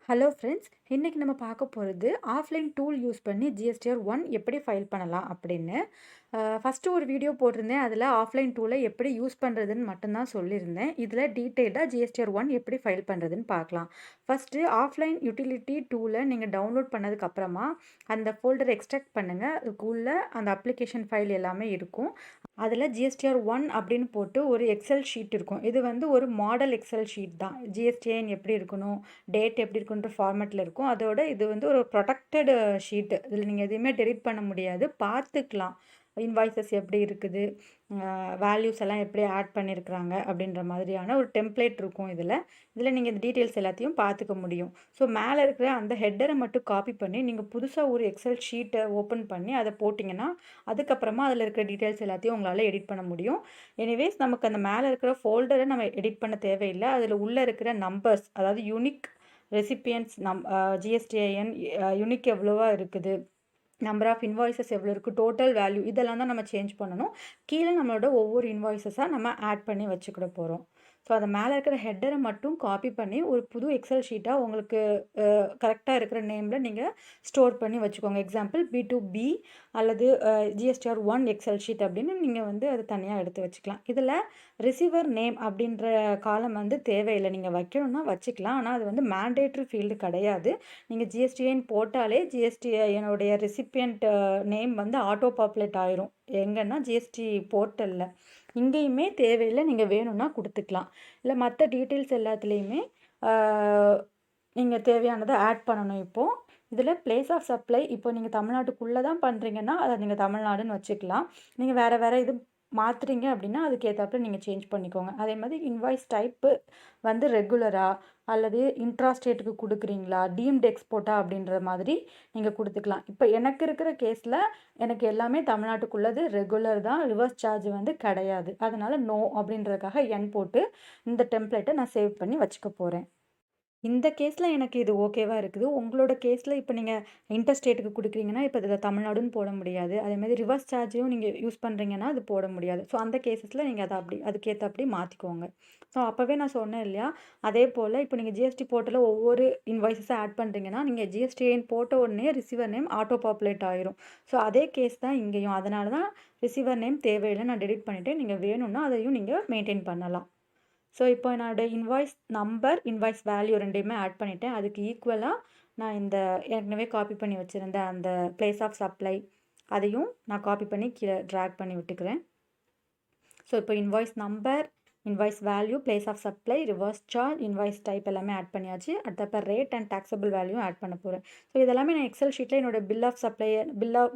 Hello friends, இன்றைக்கி நம்ம பார்க்க போகிறது ஆஃப்லைன் டூல் யூஸ் பண்ணி GSTR1 எப்படி ஃபைல் பண்ணலாம் அப்படின்னு. ஃபஸ்ட்டு ஒரு வீடியோ போட்டிருந்தேன். அதில் ஆஃப்லைன் டூலை எப்படி யூஸ் பண்ணுறதுன்னு மட்டும்தான் சொல்லியிருந்தேன். இதில் டீட்டெயில்டாக GSTR1 எப்படி ஃபைல் பண்ணுறதுன்னு பார்க்கலாம். ஃபஸ்ட்டு ஆஃப்லைன் யூட்டிலிட்டி டூலை நீங்கள் டவுன்லோட் பண்ணதுக்கப்புறமா அந்த ஃபோல்டரை எக்ஸ்ட்ராக்ட் பண்ணுங்கள். அதுக்குள்ளே அந்த அப்ளிகேஷன் ஃபைல் எல்லாமே இருக்கும். அதில் GSTR1 அப்படின்னு போட்டு ஒரு எக்ஸல் ஷீட் இருக்கும். இது வந்து ஒரு மாடல் எக்ஸல் ஷீட் தான். GSTN எப்படி இருக்கணும், டேட் எப்படி இருக்குன்ற ஃபார்மேட்டில் இருக்கும். அதோட இது வந்து ஒரு ப்ரொடெக்டட் ஷீட்டு. இதில் நீங்கள் எதுவுமே டெலிட் பண்ண முடியாது, பார்த்துக்கலாம். இன்வாய்ஸஸ் எப்படி இருக்குது, வேல்யூஸ் எல்லாம் எப்படி ஆட் பண்ணியிருக்கிறாங்க அப்படின்ற மாதிரியான ஒரு டெம்ப்ளேட் இருக்கும். இதில் நீங்கள் இந்த டீட்டெயில்ஸ் எல்லாத்தையும் பார்த்துக்க முடியும். ஸோ மேலே இருக்கிற அந்த ஹெட்டரை மட்டும் காப்பி பண்ணி நீங்கள் புதுசாக ஒரு எக்ஸல் ஷீட்டை ஓப்பன் பண்ணி அதை போட்டிங்கன்னா அதுக்கப்புறமா அதில் இருக்கிற டீட்டெயில்ஸ் எல்லாத்தையும் உங்களால் எடிட் பண்ண முடியும். எனிவேஸ் நமக்கு அந்த மேலே இருக்கிற ஃபோல்டரை நம்ம எடிட் பண்ண தேவையில்லை. அதில் உள்ளே இருக்கிற நம்பர்ஸ், அதாவது யூனிக் ரெசிபியன்ட்ஸ் GSTIN யூனிக் எவ்வளோவா இருக்குது, நம்பர் ஆஃப் இன்வாய்ஸஸ் எவ்வளோ இருக்குது, டோட்டல் வேல்யூ, இதெல்லாம் தான் நம்ம சேஞ்ச் பண்ணணும். கீழே நம்மளோட ஒவ்வொரு இன்வாய்ஸஸாக நம்ம ஆட் பண்ணி வச்சுக்கிட போகிறோம். ஸோ அதை மேலே இருக்கிற ஹெட்டரை மட்டும் காப்பி பண்ணி ஒரு புது எக்ஸல் ஷீட்டாக உங்களுக்கு கரெக்டாக இருக்கிற நேமில் நீங்கள் ஸ்டோர் பண்ணி வச்சுக்கோங்க. எக்ஸாம்பிள் B2B அல்லது GSTR1 எக்ஸல் ஷீட் அப்படின்னு நீங்கள் வந்து அதை தனியாக எடுத்து வச்சுக்கலாம். இதில் ரிசீவர் நேம் அப்படின்ற காலம் வந்து தேவையில்லை. நீங்கள் வைக்கணும்னா வச்சுக்கலாம், ஆனால் அது வந்து மேண்டேட்ரி ஃபீல்டு கிடையாது. நீங்கள் GSTN போட்டாலே GSTNோடைய ரெசிபியன்ட் நேம் வந்து ஆட்டோ பாப்புலேட் ஆயிரும். எங்கன்னா GST போர்ட்டலில் இங்கேயுமே தேவையில்லை, நீங்கள் வேணும்னா கொடுத்துக்கலாம். இல்லை மற்ற டீட்டெயில்ஸ் எல்லாத்துலேயுமே நீங்கள் தேவையானதை ஆட் பண்ணணும். இப்போது இதில் பிளேஸ் ஆஃப் சப்ளை, இப்போ நீங்கள் தமிழ்நாட்டுக்குள்ளே தான் பண்ணுறீங்கன்னா அதை நீங்கள் தமிழ்நாடுன்னு வச்சுக்கலாம். நீங்கள் வேறு இது மாற்றுறீங்க அப்படின்னா அதுக்கேற்றாப்புல நீங்கள் சேஞ்ச் பண்ணிக்கோங்க. அதே மாதிரி இன்வாய்ஸ் டைப்பு வந்து ரெகுலராக அல்லது இன்ட்ராஸ்டேட்டுக்கு கொடுக்குறீங்களா, டீம்டு எக்ஸ்போர்ட்டா அப்படின்ற மாதிரி நீங்கள் கொடுத்துக்கலாம். இப்போ எனக்கு இருக்கிற கேஸில் எனக்கு எல்லாமே தமிழ்நாட்டுக்குள்ளது ரெகுலர் தான், ரிவர்ஸ் சார்ஜ் வந்து கிடையாது. அதனால் நோ அப்படின்றதுக்காக என் போட்டு இந்த டெம்ப்ளேட்டை நான் சேவ் பண்ணி வச்சுக்க போகிறேன். இந்த கேஸில் எனக்கு இது ஓகேவாக இருக்குது. உங்களோட கேஸில் இப்போ நீங்கள் இன்டர்ஸ்டேட்டுக்கு கொடுக்குறீங்கன்னா இப்போ இதில் தமிழ்நாடுன்னு போட முடியாது. அதேமாதிரி ரிவர்ஸ் சார்ஜையும் நீங்கள் யூஸ் பண்ணுறீங்கன்னா அது போட முடியாது. ஸோ அந்த கேஸஸில் நீங்கள் அதை அதுக்கேற்றபடி மாற்றிக்கோங்க. ஸோ அப்போவே நான் சொன்னேன் இல்லையா, அதே போல் இப்போ நீங்கள் GST போர்ட்டலில் ஒவ்வொரு இன்வாய்ஸஸை ஆட் பண்ணுறீங்கன்னா நீங்கள் GSTN போட்ட உடனே ரிசீவர் நேம் ஆட்டோ பாப்புலேட் ஆயிரும். ஸோ அதே கேஸ் தான் இங்கேயும். அதனால தான் ரிசீவர் நேம் தேவையில்லை, நான் டெலிட் பண்ணிவிட்டு நீங்கள் வேணும்னா அதையும் நீங்கள் மெயின்டைன் பண்ணலாம். ஸோ இப்போ என்னோடய இன்வாய்ஸ் நம்பர், இன்வாய்ஸ் வேல்யூ ரெண்டையுமே ஆட் பண்ணிவிட்டேன். அதுக்கு ஈக்குவலாக நான் இந்த ஏற்கனவே காப்பி பண்ணி வச்சுருந்த அந்த பிளேஸ் ஆஃப் சப்ளை அதையும் நான் காப்பி பண்ணி கீழே ட்ராக் பண்ணி விட்டுக்கிறேன். ஸோ இப்போ invoice number, invoice value, place of supply, reverse charge, invoice type எல்லாமே ஆட் பண்ணியாச்சு. அடுத்தப்போ rate and taxable value add பண்ண போகிறேன். ஸோ இதெல்லாமே நான் எக்ஸல் ஷீட்டில் என்னோட பில் ஆஃப் சப்ளை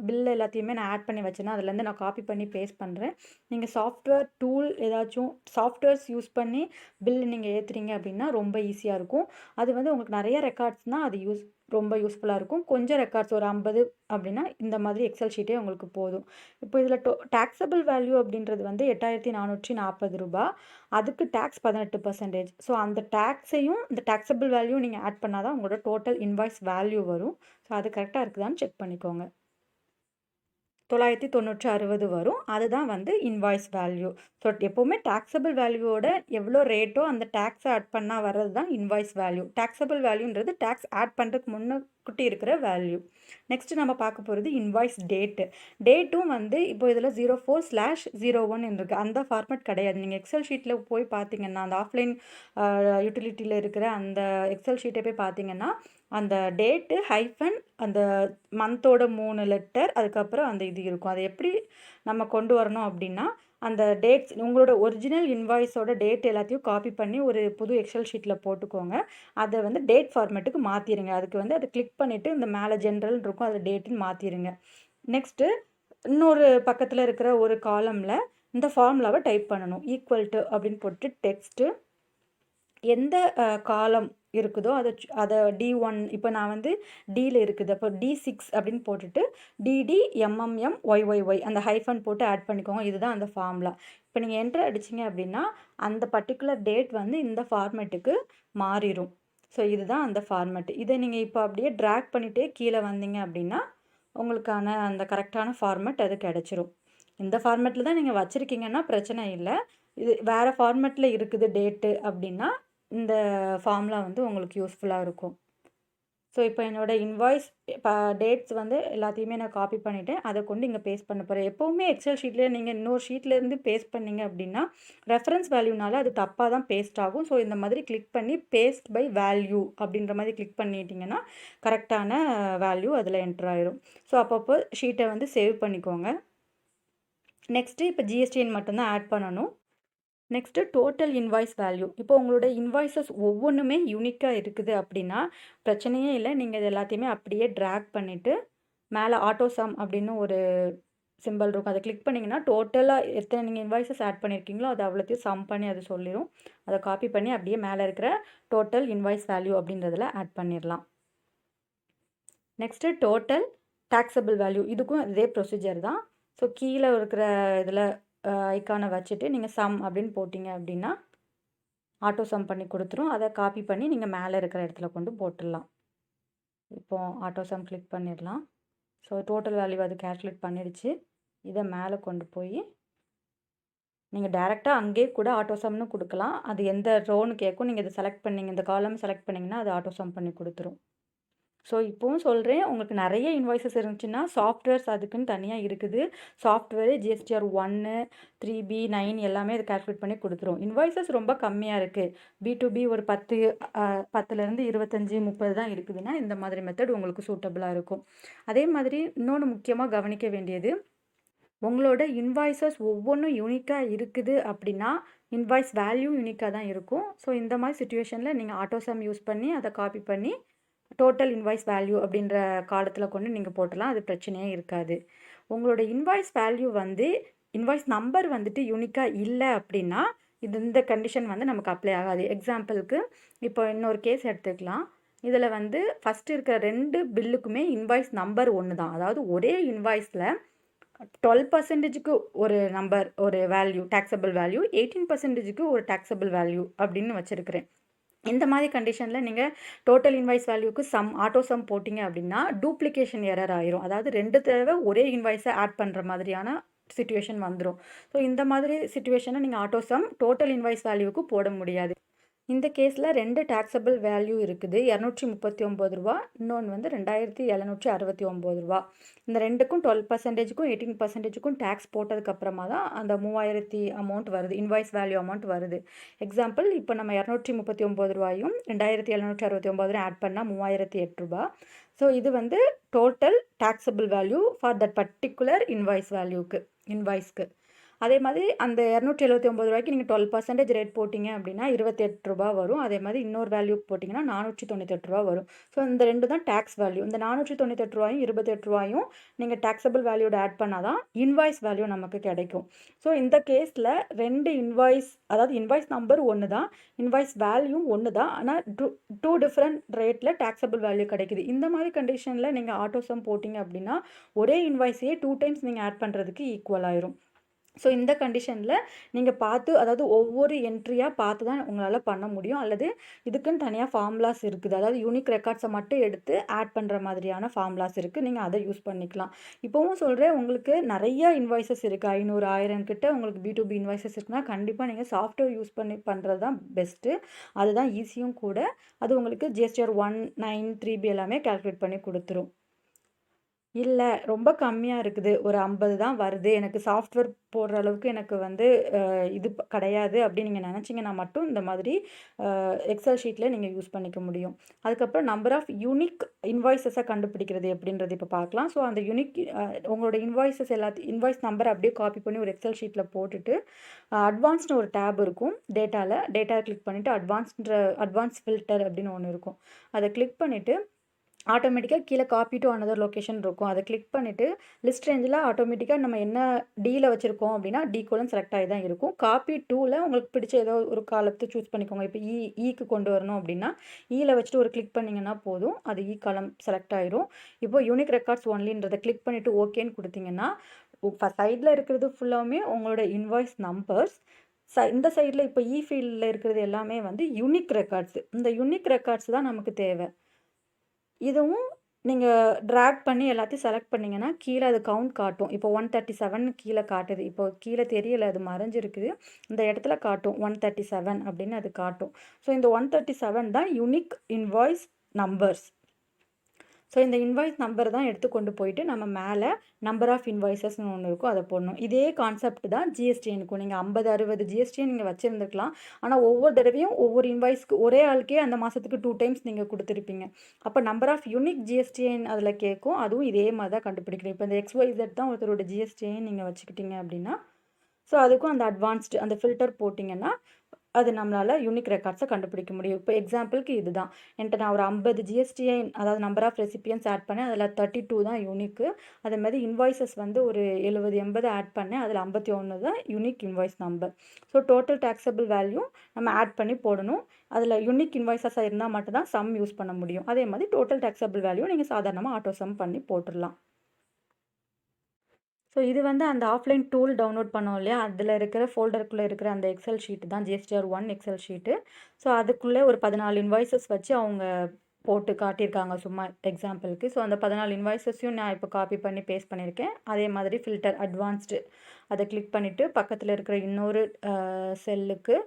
பில் எல்லாத்தையுமே நான் ஆட் பண்ணி வச்சேன்னா அதுலேருந்து நான் காப்பி பண்ணி பேஸ்ட் பண்ணுறேன். நீங்கள் சாஃப்ட்வேர் டூல் ஏதாச்சும் சாஃப்ட்வேர்ஸ் யூஸ் பண்ணி பில் நீங்கள் ஏற்றுறீங்க அப்படின்னா ரொம்ப ஈஸியாக இருக்கும். அது வந்து உங்களுக்கு நிறைய ரெக்கார்ட்ஸ்னால் அது ரொம்ப யூஸ்ஃபுல்லாக இருக்கும். கொஞ்சம் ரெக்கார்ட்ஸ் ஒரு 50 அப்படின்னா இந்த மாதிரி எக்ஸல் ஷீட்டே உங்களுக்கு போதும். இப்போ இதில் டாக்ஸபிள் வேல்யூ அப்படின்றது வந்து 8440 ரூபா. அதுக்கு டேக்ஸ் 18%. ஸோ அந்த டேக்ஸையும் இந்த டாக்ஸபிள் வேல்யூ நீங்கள் ஆட் பண்ணால் தான் உங்களோட டோட்டல் இன்வாய்ஸ் வேல்யூ வரும். ஸோ அது கரெக்டாக இருக்குதான்னு செக் பண்ணிக்கோங்க. 990 வரும். அதுதான் வந்து இன்வாய்ஸ் வேல்யூ. ஸோ எப்போவுமே டாக்ஸபிள் வேல்யூவோட எவ்வளோ ரேட்டோ அந்த டேக்ஸை ஆட் பண்ணால் வர்றது தான் இன்வாய்ஸ் வேல்யூ. டாக்ஸபிள் வேல்யூன்றது டேக்ஸ் ஆட் பண்ணுறதுக்கு முன்னுக்குட்டி இருக்கிற வேல்யூ. நெக்ஸ்ட் நம்ம பார்க்க போகிறது இன்வாய்ஸ் டேட்டு. டேட்டும் வந்து இப்போ இதில் 04/01 இருக்குது. அந்த ஃபார்மேட் கிடையாது. நீங்கள் எக்ஸல் ஷீட்டில் போய் பார்த்தீங்கன்னா அந்த ஆஃப்லைன் யூட்டிலிட்டியில் இருக்கிற அந்த எக்ஸல் ஷீட்டை போய் பார்த்தீங்கன்னா அந்த டேட்டு ஹைஃபன் அந்த மந்தோட 3 லெட்டர் அதுக்கப்புறம் அந்த இது இருக்கும். அதை எப்படி நம்ம கொண்டு வரணும் அப்படின்னா அந்த டேட்ஸ் உங்களோட ஒரிஜினல் இன்வாய்ஸோட டேட் எல்லாத்தையும் காப்பி பண்ணி ஒரு புது எக்ஸல் ஷீட்டில் போட்டுக்கோங்க. அதை வந்து டேட் ஃபார்மேட்டுக்கு மாற்றிடுங்க. அதுக்கு வந்து அதை கிளிக் பண்ணிவிட்டு இந்த மேலே ஜென்ரல் இருக்கும் அதை டேட்டுன்னு மாற்றிடுங்க. நெக்ஸ்ட்டு இன்னொரு பக்கத்தில் இருக்கிற ஒரு காலமில் இந்த ஃபார்முலாவை டைப் பண்ணணும். ஈக்குவல் டு அப்படின்னு போட்டு டெக்ஸ்ட்டு எந்த காலம் இருக்குதோ அதை D1, இப்போ நான் வந்து டியில் இருக்குது, அப்போ D6 அப்படின்னு போட்டுட்டு DDMMMYYY அந்த ஹைஃபன் போட்டு ஆட் பண்ணிக்கோங்க. இதுதான் அந்த ஃபார்முலா. இப்போ நீங்கள் என்ட்ரு அடிச்சிங்க அப்படின்னா அந்த பர்டிகுலர் டேட் வந்து இந்த ஃபார்மேட்டுக்கு மாறிடும். ஸோ இதுதான் அந்த ஃபார்மேட்டு. இதை நீங்கள் இப்போ அப்படியே ட்ராக் பண்ணிகிட்டே கீழே வந்தீங்க அப்படின்னா உங்களுக்கான அந்த கரெக்டான ஃபார்மேட் அது கிடச்சிரும். இந்த ஃபார்மேட்டில் தான் நீங்கள் வச்சுருக்கீங்கன்னா பிரச்சனை இல்லை. இது வேறு ஃபார்மேட்டில் இருக்குது டேட்டு அப்படின்னா இந்த ஃபார்முலா வந்து உங்களுக்கு யூஸ்ஃபுல்லாக இருக்கும். ஸோ இப்போ என்னோட இன்வாய்ஸ் டேட்ஸ் வந்து எல்லாத்தையுமே நான் காப்பி பண்ணிவிட்டேன். அதை கொண்டு இங்கே பேஸ்ட் பண்ண போகிறேன். எப்போவுமே எக்ஸல் ஷீட்லேயே நீங்கள் இன்னொரு ஷீட்லேருந்து பேஸ்ட் பண்ணீங்க அப்படின்னா ரெஃபரன்ஸ் வேல்யூனால அது தப்பாக தான் பேஸ்ட் ஆகும். ஸோ இந்த மாதிரி கிளிக் பண்ணி பேஸ்ட் பை வேல்யூ அப்படின்ற மாதிரி கிளிக் பண்ணிட்டீங்கன்னா கரெக்டான வேல்யூ அதில் என்டர் ஆயிரும். ஸோ அப்பப்போ ஷீட்டை வந்து சேவ் பண்ணிக்கோங்க. நெக்ஸ்ட்டு இப்போ ஜிஎஸ்டிஎன் மட்டும்தான் ஆட் பண்ணணும். Next total invoice value. இப்போ உங்களோட இன்வாய்ஸஸ் ஒவ்வொன்றுமே யூனிக்காக இருக்குது அப்படின்னா பிரச்சனையே இல்லை. நீங்கள் இது எல்லாத்தையுமே அப்படியே ட்ராக் பண்ணிவிட்டு மேலே ஆட்டோ சம் அப்படின்னு ஒரு சிம்பிள் இருக்கும். அதை கிளிக் பண்ணிங்கன்னா டோட்டலாக எத்தனை நீங்கள் இன்வாய்ஸஸ் ஆட் பண்ணியிருக்கீங்களோ அது அவ்வளோத்தையும் சம் பண்ணி அது சொல்லிடும். அதை காப்பி பண்ணி அப்படியே மேலே இருக்கிற டோட்டல் இன்வாய்ஸ் வேல்யூ அப்படின்றதில் ஆட் பண்ணிடலாம். Next total taxable value. இதுக்கும் இதே ப்ரொசீஜர் தான். ஸோ கீழே இருக்கிற இதில் ஐக்கானை வச்சுட்டு நீங்கள் சம் அப்படின்னு போட்டிங்க அப்படின்னா ஆட்டோ சம் பண்ணி கொடுத்துரும். அதை காப்பி பண்ணி நீங்கள் மேலே இருக்கிற இடத்துல கொண்டு போட்டுடலாம். இப்போது ஆட்டோ சம் கிளிக் பண்ணிடலாம். ஸோ டோட்டல் வேல்யூ அது கேல்குலேட் பண்ணிடுச்சு. இதை மேலே கொண்டு போய் நீங்கள் டேரெக்டாக அங்கேயே கூட ஆட்டோ சம்னு கொடுக்கலாம். அது எந்த ரோன்னு கேட்கும். நீங்கள் இதை செலக்ட் பண்ணிங்க, இந்த காலம் செலக்ட் பண்ணிங்கன்னா அது ஆட்டோ சம் பண்ணி கொடுத்துரும். ஸோ இப்போவும் சொல்கிறேன், உங்களுக்கு நிறைய இன்வாய்ஸஸ் இருந்துச்சுன்னா சாஃப்ட்வேர்ஸ் அதுக்குன்னு தனியாக இருக்குது. சாஃப்ட்வேரு GSTR1, 3B, 9 எல்லாமே இது கால்குலேட் பண்ணி கொடுத்துரும். இன்வாய்ஸஸ் ரொம்ப கம்மியாக இருக்குது. B2B ஒரு 10லேருந்து 25, 30 தான் இருக்குதுன்னா இந்த மாதிரி மெத்தட் உங்களுக்கு சூட்டபுளாக இருக்கும். அதே மாதிரி இன்னொன்று முக்கியமாக கவனிக்க வேண்டியது, உங்களோட இன்வாய்ஸஸ் ஒவ்வொன்றும் யூனிக்காக இருக்குது அப்படின்னா இன்வாய்ஸ் வேல்யூ யூனிக்காக தான் இருக்கும். ஸோ இந்த மாதிரி சிச்சுவேஷனில் நீங்கள் ஆட்டோ சம் யூஸ் பண்ணி அதை காப்பி பண்ணி டோட்டல் இன்வாய்ஸ் வேல்யூ அப்படின்ற காலத்தில் கொண்டு நீங்கள் போட்டலாம். அது பிரச்சனையே இருக்காது. உங்களோட இன்வாய்ஸ் வேல்யூ வந்து இன்வாய்ஸ் நம்பர் வந்துட்டு யூனிக்காக இல்லை அப்படின்னா இந்த கண்டிஷன் வந்து நமக்கு அப்ளை ஆகாது. எக்ஸாம்பிளுக்கு இப்போ இன்னொரு கேஸ் எடுத்துக்கலாம். இதில் வந்து ஃபஸ்ட்டு இருக்கிற 2 பில்லுக்குமே இன்வாய்ஸ் நம்பர் ஒன்று தான். அதாவது ஒரே இன்வாய்ஸில் 12%க்கு ஒரு நம்பர், ஒரு வேல்யூ டாக்ஸபிள் வேல்யூ, 18%க்கு ஒரு டாக்ஸபிள் வேல்யூ அப்படின்னு வச்சுருக்கிறேன். இந்த மாதிரி கண்டிஷனில் நீங்கள் டோட்டல் இன்வாய்ஸ் வேல்யூக்கு ஆட்டோ சம் போட்டிங்க அப்படின்னா டூப்ளிகேஷன் எரர் ஆயிரும். அதாவது 2 தடவை ஒரே இன்வாய்ஸை ஆட் பண்ணுற மாதிரியான சிச்சுவேஷன் வந்துடும். ஸோ இந்த மாதிரி சிச்சுவேஷனை நீங்கள் ஆட்டோ சம் டோட்டல் இன்வாய்ஸ் வேல்யூக்கு போட முடியாது. இந்த கேஸில் 2 டாக்ஸபிள் வேல்யூ இருக்குது. ரூ. 239, இன்னொன்று வந்து ரூ. 2769. இந்த ரெண்டுக்கும் 12%க்கும் 18%க்கும் டேக்ஸ் போட்டதுக்கப்புறமா தான் அந்த 3000 அமௌண்ட் வருது, இன்வாய்ஸ் வேல்யூ அமௌண்ட் வருது. எக்ஸாம்பிள் இப்போ நம்ம ரூ. 239 ரூ. 2769 ஆட் பண்ணால் ரூ. 3008. ஸோ இது வந்து total taxable value for that particular இன்வாய்ஸ்க்கு. அதே மாதிரி அந்த ரூ. 279 நீங்கள் 12% ரேட் போட்டிங்க அப்படின்னா ரூ. 28 வரும். அதே மாதிரி இன்னொரு வேல்யூ போட்டிங்கன்னா ரூ. 498 வரும். ஸோ இந்த 2 தான் டேக்ஸ் வேல்யூ. இந்த ரூ. 498 நீங்கள் டாக்ஸபிள் வேல்யூட ஆட் பண்ணால் தான் இன்வாய்ஸ் வேல்யூ நமக்கு கிடைக்கும். ஸோ இந்த கேஸில் 2 இன்வாய்ஸ், அதாவது இன்வாய்ஸ் நம்பர் ஒன்று தான், இன்வாய்ஸ் வேல்யூ ஒன்று தான், ஆனால் 2 டிஃப்ரெண்ட் ரேட்டில் டாக்ஸபிள் வேல்யூ கிடைக்குது. இந்த மாதிரி கண்டிஷனில் நீங்கள் ஆட்டோ சம் போட்டிங்க அப்படின்னா ஒரே இன்வாய்ஸையே 2 டைம்ஸ் நீங்கள் ஆட் பண்ணுறதுக்கு ஈக்குவல் ஆயிரும். ஸோ இந்த கண்டிஷனில் நீங்கள் பார்த்து, அதாவது ஒவ்வொரு என்ட்ரியாக பார்த்து தான் உங்களால் பண்ண முடியும். அல்லது இதுக்குன்னு தனியாக ஃபார்முலாஸ் இருக்குது. அதாவது யூனிக் ரெக்கார்ட்ஸை மட்டும் எடுத்து ஆட் பண்ணுற மாதிரியான ஃபார்முலாஸ் இருக்குது. நீங்கள் அதை யூஸ் பண்ணிக்கலாம். இப்போவும் சொல்கிறேன், உங்களுக்கு நிறைய இன்வாய்ஸஸ் இருக்குது. 500, 1000 கிட்ட உங்களுக்கு B2B இன்வாய்ஸஸ் இருக்குன்னா கண்டிப்பாக நீங்கள் சாஃப்ட்வேர் யூஸ் பண்ணி பண்ணுறது தான் பெஸ்ட்டு. அதுதான் ஈஸியும் கூட. அது உங்களுக்கு GSTR1, 9, 3B எல்லாமே கால்குலேட் பண்ணி கொடுத்துரும். இல்லை ரொம்ப கம்மியாக இருக்குது, ஒரு 50 தான் வருது, எனக்கு சாஃப்ட்வேர் போடுற அளவுக்கு எனக்கு வந்து இது கிடையாது அப்படின்னு நீங்கள் நினச்சிங்கன்னா மட்டும் இந்த மாதிரி எக்ஸல் ஷீட்டில் நீங்கள் யூஸ் பண்ணிக்க முடியும். அதுக்கப்புறம் நம்பர் ஆஃப் யூனிக் இன்வாய்ஸஸை கண்டுபிடிக்கிறது எப்படின்றது இப்போ பார்க்கலாம். ஸோ அந்த உங்களோட இன்வாய்ஸஸ் இன்வாய்ஸ் நம்பர் அப்படியே காப்பி பண்ணி ஒரு எக்ஸல் ஷீட்டில் போட்டுட்டு அட்வான்ஸ்னு ஒரு டேப் இருக்கும். டேட்டா கிளிக் பண்ணிவிட்டு அட்வான்ஸ் ஃபில்டர் அப்படின்னு ஒன்று இருக்கும். அதை கிளிக் பண்ணிவிட்டு ஆட்டோமேட்டிக்காக கீழே காப்பி டு அனதர் லொக்கேஷன் இருக்கும். அதை கிளிக் பண்ணிவிட்டு லிஸ்ட் ரேஞ்சில் ஆட்டோமேட்டிக்காக நம்ம என்ன டியில் வச்சுருக்கோம் அப்படின்னா D செலக்ட் ஆகி தான் இருக்கும். காப்பி டூவில் உங்களுக்கு பிடிச்ச ஏதோ ஒரு காலத்தை சூஸ் பண்ணிக்கோங்க. இப்போ ஈக்கு கொண்டு வரணும் அப்படின்னா ஈயில் வச்சுட்டு ஒரு கிளிக் பண்ணிங்கன்னா போதும், அது காலம் செலக்ட் ஆயிரும். இப்போ யூனிக் ரெக்கார்ட்ஸ் ஒன்லின்றதை கிளிக் பண்ணிவிட்டு ஓகேன்னு கொடுத்தீங்கன்னா சைடில் இருக்கிறது ஃபுல்லாமே உங்களோட இன்வாய்ஸ் நம்பர்ஸ். இந்த சைடில் இப்போ ஃபீல்டில் இருக்கிறது எல்லாமே வந்து யூனிக் ரெக்கார்ட்ஸ். இந்த யூனிக் ரெக்கார்ட்ஸ் தான் நமக்கு தேவை. இதுவும் நீங்கள் ட்ராக் பண்ணி எல்லாத்தையும் செலக்ட் பண்ணிங்கன்னா கீழே அது கவுண்ட் காட்டும். இப்போ 137 கீழே காட்டுது. இப்போ கீழே தெரியலை, அது மறைஞ்சிருக்குது. இந்த இடத்துல காட்டும் 137 அப்படின்னு அது காட்டும். ஸோ இந்த 137 தான் யூனிக் இன்வாய்ஸ் நம்பர்ஸ். ஸோ இந்த இன்வாய்ஸ் நம்பர் தான் எடுத்து கொண்டு போயிட்டு நம்ம மேலே நம்பர் ஆஃப் இன்வாய்ஸஸ்னு ஒன்று இருக்கும், அதை போடணும். இதே கான்செப்ட் தான் ஜிஎஸ்டிஎனுக்கும். நீங்கள் 50 60 ஜிஎஸ்டியை நீங்கள் வச்சுருந்துருக்கலாம். ஆனால் ஒவ்வொரு தடவையும் ஒவ்வொரு இன்வாய்ஸ்க்கு ஒரே ஆளுக்கே அந்த மாதத்துக்கு 2 டைம்ஸ் நீங்கள் கொடுத்துருப்பீங்க. அப்போ நம்பர் ஆஃப் யூனிக் ஜிஎஸ்டிஎன் அதில் கேட்கும். அதுவும் இதே மாதிரி தான் கண்டுபிடிக்கணும். இப்போ இந்த XYZ தான் ஒருத்தரோட ஜிஎஸ்டிஎன் நீங்கள் வச்சுக்கிட்டீங்க அப்படின்னா, ஸோ அதுக்கும் அந்த அட்வான்ஸ்டு அந்த ஃபில்டர் போட்டிங்கன்னா அது நம்மளால் யூனிக் ரெக்கார்ட்ஸை கண்டுபிடிக்க முடியும். இப்போ எக்ஸாம்பிளுக்கு இதுதான், என்கிட்ட நான் ஒரு 50 ஜிஎஸ்டிஐ அதாவது நம்பர் ஆஃப் ரெசிபியன்ஸ் ஆட் பண்ணேன், அதில் 32 தான் யூனிக்கு. அதே மாதிரி இன்வாய்ஸஸ் வந்து ஒரு 70 80 ஆட் பண்ணேன், அதில் 51 தான் unique invoice number. So total taxable value நம்ம ஆட் பண்ணி போடணும். அதில் யூனிக் இன்வாய்ஸஸாக இருந்தால் மட்டும்தான் சம் யூஸ் பண்ண முடியும். அதே மாதிரி டோட்டல் டேக்ஸபிள் வேல்யூ நீங்கள் சாதாரணமாக ஆட்டோ சம் பண்ணி போட்டுடலாம். ஸோ இது வந்து அந்த ஆஃப்லைன் டூல் டவுன்லோட் பண்ணோம் இல்லையா, அதில் இருக்கிற ஃபோல்டருக்குள்ளே இருக்கிற அந்த எக்ஸல் ஷீட்டு தான் GSTR1 எக்ஸல் ஷீட்டு. ஸோ அதுக்குள்ளே ஒரு 14 இன்வாய்ஸஸ் வச்சு அவங்க போட்டு காட்டியிருக்காங்க சும்மா எக்ஸாம்பிளுக்கு. ஸோ அந்த 14 இன்வாய்ஸஸையும் நான் இப்போ காப்பி பண்ணி பேஸ்ட் பண்ணியிருக்கேன். அதே மாதிரி ஃபில்டர் அட்வான்ஸ்டு அதை கிளிக் பண்ணிவிட்டு பக்கத்தில் இருக்கிற இன்னொரு செல்லுக்கு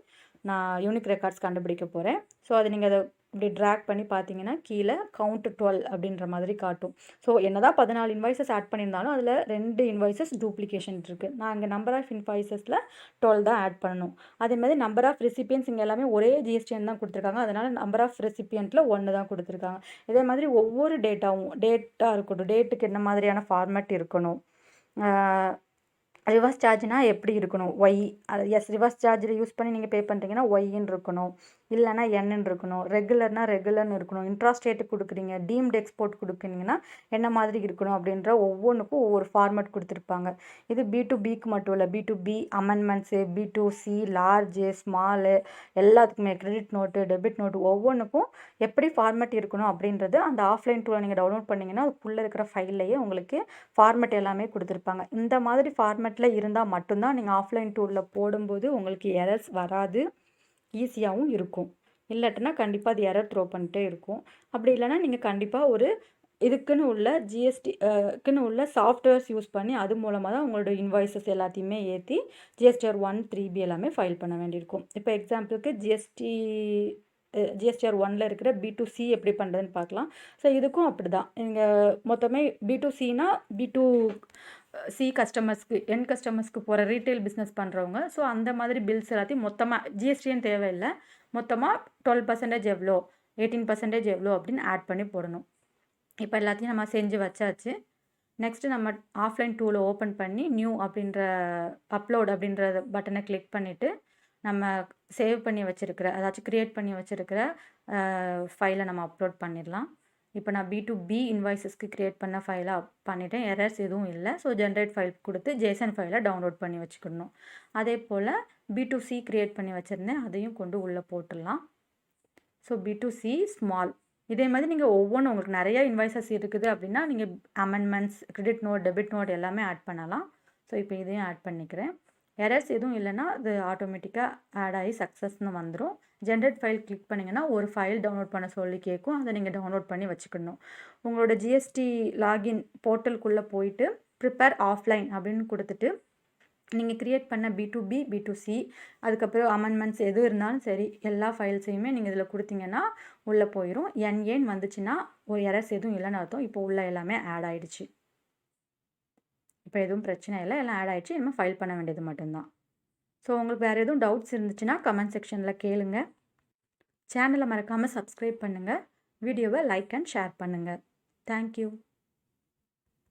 நான் யூனிக் ரெக்கார்ட்ஸ் கண்டுபிடிக்க போகிறேன். ஸோ அதை நீங்கள் அதை இப்படி ட்ராக் பண்ணி பார்த்தீங்கன்னா கீழே கவுண்ட் 12 அப்படின்ற மாதிரி காட்டும். ஸோ என்னதான் 14 இன்வாய்ஸஸ் ஆட் பண்ணியிருந்தாலும் அதில் 2 இன்வாய்ஸஸ் டூப்ளிகேஷன் இருக்குது. நான் இங்கே நம்பர் ஆஃப் இன்வாய்ஸஸில் 12 தான் ஆட் பண்ணணும். அதே மாதிரி நம்பர் ஆஃப் ரெசிபியன்ஸ் இங்கே எல்லாமே ஒரே ஜிஎஸ்டிஎன் தான் கொடுத்துருக்காங்க. அதனால் நம்பர் ஆஃப் ரெசிபியன்ட்டில் 1 தான் கொடுத்துருக்காங்க. இதே மாதிரி ஒவ்வொரு டேட்டா இருக்கட்டும், டேட்டுக்கு என்ன மாதிரியான ஃபார்மேட் இருக்கணும், ரிவர்ஸ் சார்ஜ்னால் எப்படி இருக்கணும், ஒய் அது எஸ் ரிவர்ஸ் சார்ஜில் யூஸ் பண்ணி நீங்கள் பே பண்ணுறீங்கன்னா ஒய்ன்னு இருக்கணும், இல்லைனா என்னன்னு இருக்கணும், ரெகுலர்னு இருக்கணும், இன்ட்ராஸ்டேட்டுக்கு கொடுக்குறீங்க, டீம்டு எக்ஸ்போர்ட் கொடுக்குறீங்கன்னா என்ன மாதிரி இருக்கணும் அப்படின்ற ஒவ்வொன்றுக்கும் ஒவ்வொரு ஃபார்மேட் கொடுத்துருப்பாங்க. இது B2Bக்கு மட்டும் இல்லை, B2B அமெண்ட்மெண்ட்ஸு, B2C லார்ஜு ஸ்மாலு எல்லாத்துக்குமே கிரெடிட் நோட்டு டெபிட் நோட்டு ஒவ்வொன்றுக்கும் எப்படி ஃபார்மேட் இருக்கணும் அப்படின்றது அந்த ஆஃப்லைன் டூலை நீங்கள் டவுன்லோட் பண்ணிங்கன்னா அதுக்குள்ளே இருக்கிற ஃபைல்லையே உங்களுக்கு ஃபார்மேட் எல்லாமே கொடுத்துருப்பாங்க. இந்த மாதிரி ஃபார்மேட்டில் இருந்தால் மட்டும்தான் நீங்கள் ஆஃப்லைன் டூலில் போடும்போது உங்களுக்கு எரர்ஸ் வராது, ஈஸியாகவும் இருக்கும். இல்லாட்டினா கண்டிப்பாக அது எரர் த்ரோ பண்ணிட்டே இருக்கும். அப்படி இல்லைனா நீங்கள் கண்டிப்பாக ஒரு இதுக்குன்னு உள்ள ஜிஎஸ்டிக்குன்னு உள்ள சாஃப்ட்வேர்ஸ் யூஸ் பண்ணி அது மூலமாக தான் உங்களோட இன்வாய்ஸஸ் எல்லாத்தையுமே ஏற்றி GSTR1 3B எல்லாமே ஃபைல் பண்ண வேண்டியிருக்கும். இப்போ எக்ஸாம்பிளுக்கு GSTR1ல இருக்கிற B2C எப்படி பண்ணுறதுன்னு பார்க்கலாம். ஸோ இதுக்கும் அப்படி தான், நீங்கள் மொத்தமே B2Cனா B2C கஸ்டமர்ஸ்க்கு என் கஸ்டமர்ஸ்க்கு போகிற ரீட்டைல் பிஸ்னஸ் பண்ணுறவங்க. ஸோ அந்த மாதிரி பில்ஸ் எல்லாத்தையும் மொத்தமாக ஜிஎஸ்டின்னு தேவையில்லை, மொத்தமாக 12% எவ்வளோ 18% எவ்வளோ அப்படின்னு ஆட் பண்ணி போடணும். இப்போ எல்லாத்தையும் நம்ம செஞ்சு வச்சாச்சு. நெக்ஸ்ட்டு நம்ம ஆஃப்லைன் டூலை ஓப்பன் பண்ணி நியூ அப்படின்ற அப்லோட் அப்படின்ற பட்டனை கிளிக் பண்ணிவிட்டு நம்ம சேவ் பண்ணி வச்சுருக்கிற அதாச்சும் க்ரியேட் பண்ணி வச்சுருக்கிற ஃபைலை நம்ம அப்லோட் பண்ணிடலாம். இப்போ நான் B2B இன்வாய்ஸஸ்க்கு க்ரியேட் பண்ண ஃபைலை பண்ணிவிட்டேன், எரர்ஸ் எதுவும் இல்லை. ஸோ ஜென்ரேட் ஃபைல் கொடுத்து ஜேசன் ஃபைலை டவுன்லோட் பண்ணி வச்சுக்கணும். அதே போல் B2C க்ரியேட் பண்ணி வச்சுருந்தேன், அதையும் கொண்டு உள்ளே போட்டுடலாம். ஸோ B2C ஸ்மால் இதே மாதிரி நீங்கள் ஒவ்வொன்றும் உங்களுக்கு நிறைய இன்வாய்ஸஸ் இருக்குது அப்படின்னா நீங்கள் amendments credit note debit note எல்லாமே ஆட் பண்ணலாம். ஸோ இப்போ இதையும் ஆட் பண்ணிக்கிறேன். எரர்ஸ் எதுவும் இல்லைன்னா அது ஆட்டோமேட்டிக்காக ஆட் ஆகி சக்ஸஸ்னு வந்துடும். ஜென்ரேட் ஃபைல் கிளிக் பண்ணிங்கன்னா ஒரு ஃபைல் டவுன்லோட் பண்ண சொல்லி கேட்கும், அதை நீங்கள் டவுன்லோட் பண்ணி வச்சுக்கணும். உங்களோட ஜிஎஸ்டி லாகின் போர்ட்டலுக்குள்ளே போயிட்டு ப்ரிப்பேர் ஆஃப்லைன் அப்படின்னு கொடுத்துட்டு நீங்கள் க்ரியேட் பண்ண B2B B2C அதுக்கப்புறம் அமெண்ட்மெண்ட்ஸ் எது இருந்தாலும் சரி எல்லா ஃபைல்ஸையுமே நீங்கள் இதில் கொடுத்தீங்கன்னா உள்ளே போயிடும். ஏன்னு வந்துச்சுன்னா ஒரு எரர்ஸ் எதுவும் இல்லைன்னு அர்த்தம். இப்போ உள்ளே எல்லாமே ஆட் ஆகிடுச்சு. இப்போ எதுவும் பிரச்சனை இல்லை, எல்லாம் ஆட் ஆகிடுச்சு. இனிமேல் ஃபைல் பண்ண வேண்டியது மட்டும்தான். ஸோ உங்களுக்கு வேறு எதுவும் டவுட்ஸ் இருந்துச்சுன்னா கமெண்ட் செக்ஷனில் கேளுங்க. சேனலை மறக்காமல் சப்ஸ்கிரைப் பண்ணுங்கள், வீடியோவை லைக் அண்ட் ஷேர் பண்ணுங்கள். தேங்க்யூ.